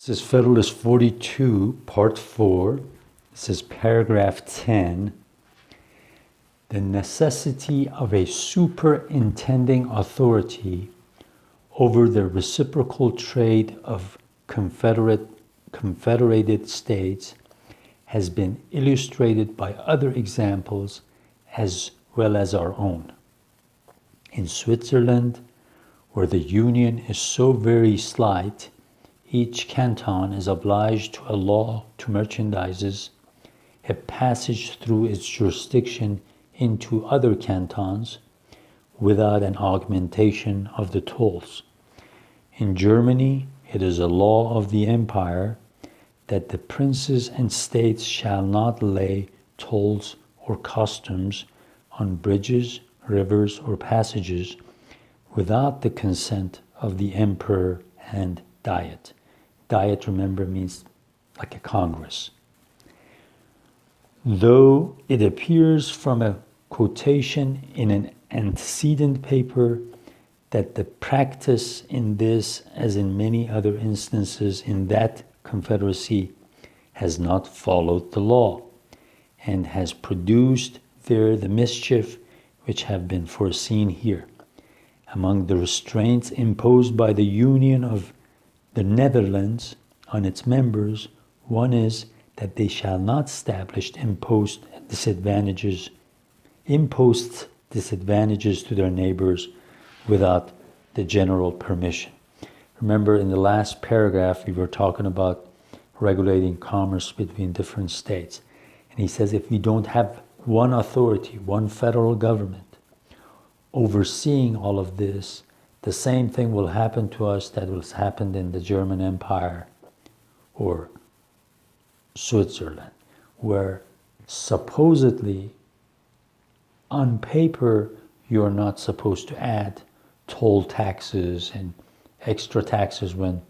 This is Federalist 42, Part 4. This is paragraph 10. The necessity of a superintending authority over the reciprocal trade of confederated states has been illustrated by other examples as well as our own. In Switzerland, where the union is so very slight, each canton is obliged to allow to merchandises a passage through its jurisdiction into other cantons without an augmentation of the tolls. In Germany, it is a law of the empire that the princes and states shall not lay tolls or customs on bridges, rivers, or passages without the consent of the emperor and diet. Diet, remember, means like a congress. Though it appears from a quotation in an antecedent paper that the practice in this, as in many other instances in that confederacy, has not followed the law, and has produced there the mischief which have been foreseen here. Among the restraints imposed by the Union of the Netherlands on its members, one is that they shall not establish imposed disadvantages to their neighbors without the general permission. Remember, in the last paragraph, we were talking about regulating commerce between different states. And he says if we don't have one authority, one federal government, overseeing all of this, the same thing will happen to us that was happened in the German Empire or Switzerland, where supposedly on paper you're not supposed to add toll taxes and extra taxes when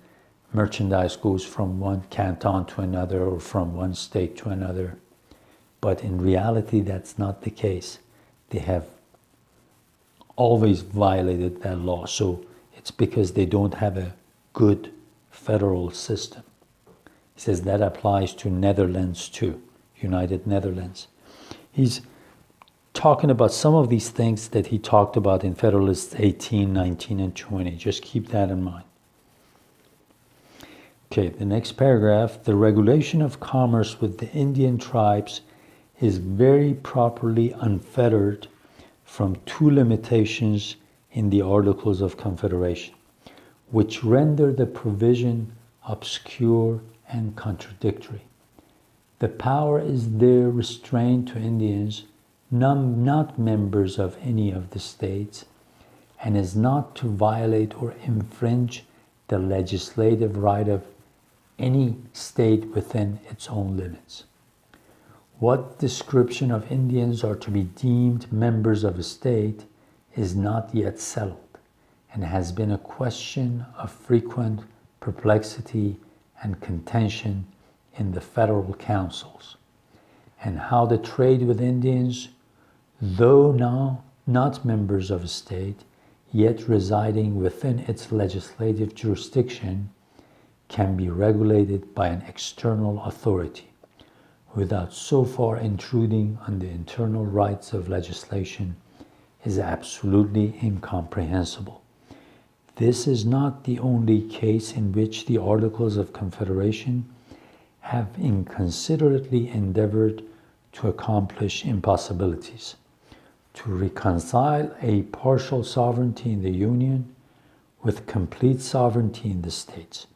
merchandise goes from one canton to another or from one state to another. But in reality, that's not the case. They have always violated that law. So it's because they don't have a good federal system. He says that applies to Netherlands too, United Netherlands. He's talking about some of these things that he talked about in Federalists 18, 19, and 20. Just keep that in mind. Okay, the next paragraph. The regulation of commerce with the Indian tribes is very properly unfettered from two limitations in the Articles of Confederation, which render the provision obscure and contradictory. The power is there restrained to Indians not members of any of the states, and is not to violate or infringe the legislative right of any state within its own limits. What description of Indians are to be deemed members of a state is not yet settled, and has been a question of frequent perplexity and contention in the federal councils, and how the trade with Indians, though now not members of a state, yet residing within its legislative jurisdiction, can be regulated by an external authority, without so far intruding on the internal rights of legislation, is absolutely incomprehensible. This is not the only case in which the Articles of Confederation have inconsiderately endeavored to accomplish impossibilities, to reconcile a partial sovereignty in the Union with complete sovereignty in the states,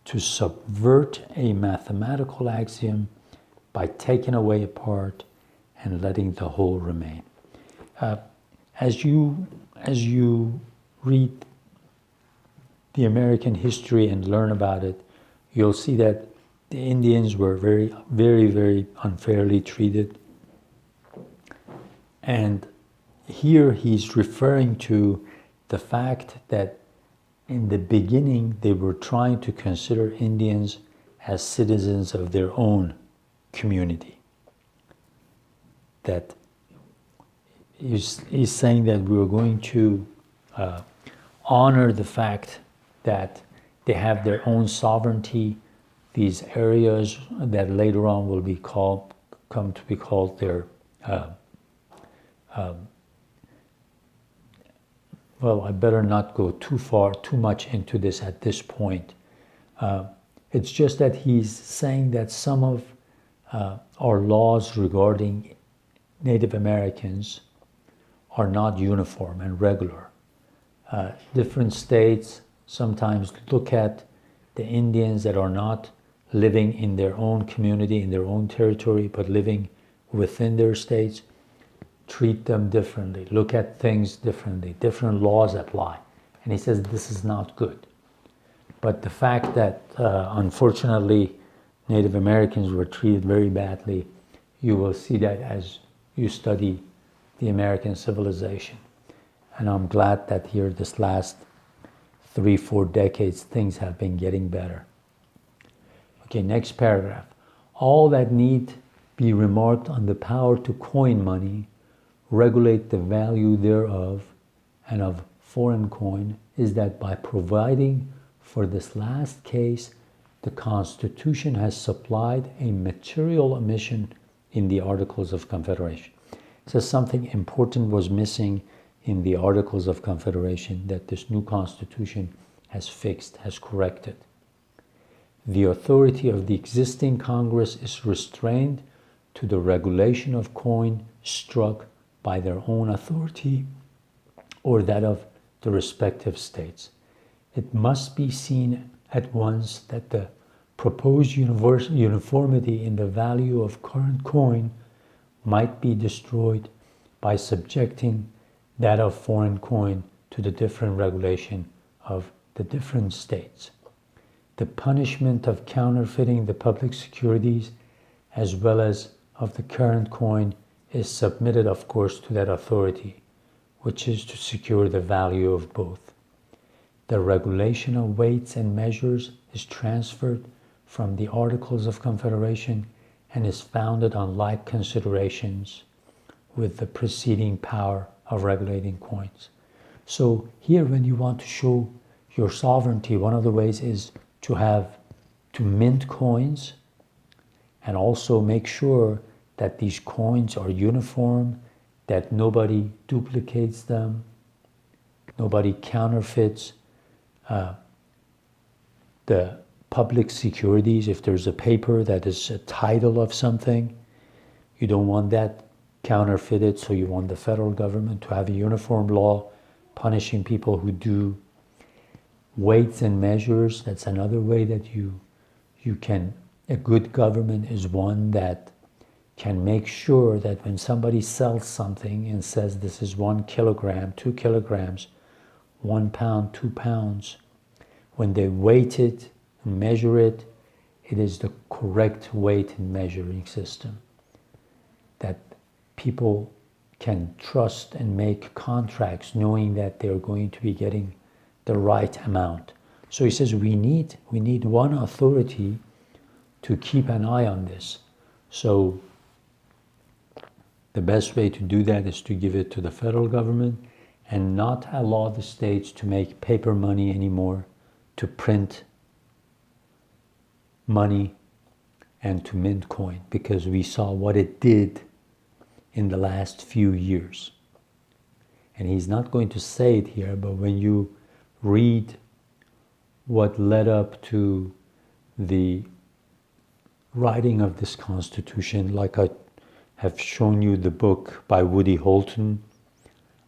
to subvert a mathematical axiom by taking away a part and letting the whole remain. As you read the American history and learn about it, you'll see that the Indians were very, very, very unfairly treated. And here he's referring to the fact that in the beginning they were trying to consider Indians as citizens of their own community. That he's saying that we are going to honor the fact that they have their own sovereignty these areas that later on will be come to be called their well, I better not go too much into this at this point. It's just that he's saying that some of our laws regarding Native Americans are not uniform and regular. Different states sometimes look at the Indians that are not living in their own community, in their own territory, but living within their states, treat them differently, look at things differently, different laws apply. And he says this is not good. But the fact that unfortunately Native Americans were treated very badly, you will see that as you study the American civilization. And I'm glad that here this last 3-4 decades things have been getting better. Okay, next paragraph. All that need be remarked on the power to coin money, regulate the value thereof, and of foreign coin, is that by providing for this last case, the Constitution has supplied a material omission in the Articles of Confederation. It says something important was missing in the Articles of Confederation that this new Constitution has fixed, has corrected. The authority of the existing Congress is restrained to the regulation of coin struck by their own authority or that of the respective states. It must be seen at once that the proposed uniformity in the value of current coin might be destroyed by subjecting that of foreign coin to the different regulation of the different states. The punishment of counterfeiting the public securities as well as of the current coin is submitted, of course, to that authority, which is to secure the value of both. The regulation of weights and measures is transferred from the Articles of Confederation and is founded on like considerations with the preceding power of regulating coins. So here, when you want to show your sovereignty, one of the ways is to mint coins and also make sure that these coins are uniform, that nobody duplicates them, nobody counterfeits the public securities. If there's a paper that is a title of something, you don't want that counterfeited, so you want the federal government to have a uniform law punishing people who do. Weights and measures, that's another way that you can, a good government is one that can make sure that when somebody sells something and says this is 1 kilogram, 2 kilograms, 1 pound, 2 pounds, when they weight it and measure it, it is the correct weight and measuring system that people can trust and make contracts knowing that they're going to be getting the right amount. So he says we need one authority to keep an eye on this. So the best way to do that is to give it to the federal government and not allow the states to make paper money anymore, to print money and to mint coin, because we saw what it did in the last few years. And he's not going to say it here, but when you read what led up to the writing of this Constitution, like I have shown you the book by Woody Holton,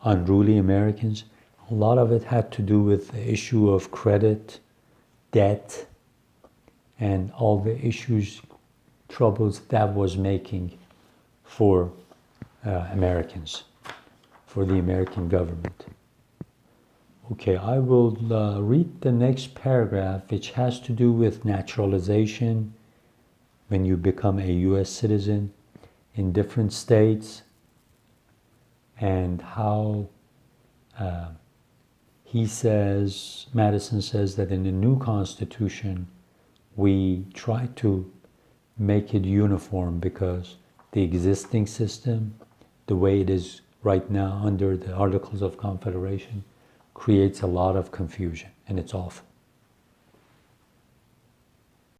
Unruly Americans, a lot of it had to do with the issue of credit, debt, and all the issues, troubles that was making for Americans, for the American government. Okay, I will read the next paragraph, which has to do with naturalization when you become a U.S. citizen in different states, and how Madison says that in the new Constitution, we try to make it uniform because the existing system, the way it is right now under the Articles of Confederation, creates a lot of confusion, and it's awful.